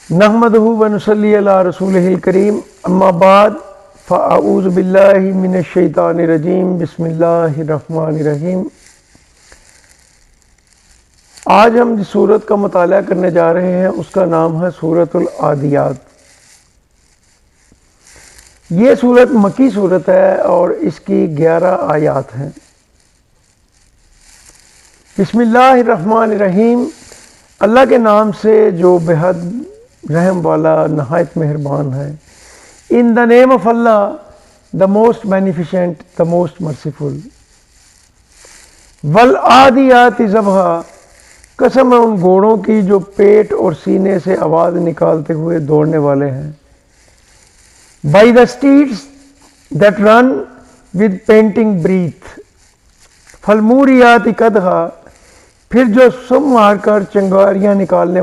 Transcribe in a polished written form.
नहमदहु व नुसल्ली अला रसूलिहिल करीम अम्मा बाद फ़अऊज़ु बिल्लाहि मिनश शैतानिर रजीम बिस्मिल्लाहिर रहमानिर रहीम। आज हम जिस सूरत का मुताला करने जा रहे हैं उसका नाम है सूरतुल आदियात। ये सूरत मक्की सूरत है और इसकी 11 आयात हैं। बिस्मिल्लाहिर रहमानिर रहीम, अल्लाह के नाम से जो बेहद रहम वाला नहायत मेहरबान है। In the name of Allah, the most beneficent, the most merciful. वल आदियात ज़बहा, कसम है उन घोड़ों की जो पेट और सीने से आवाज़ निकालते हुए दौड़ने वाले हैं। By the steeds that ran with panting breath. फलमूरियात कदहा, फिर जो सुम मारकर चिंगारियाँ निकालने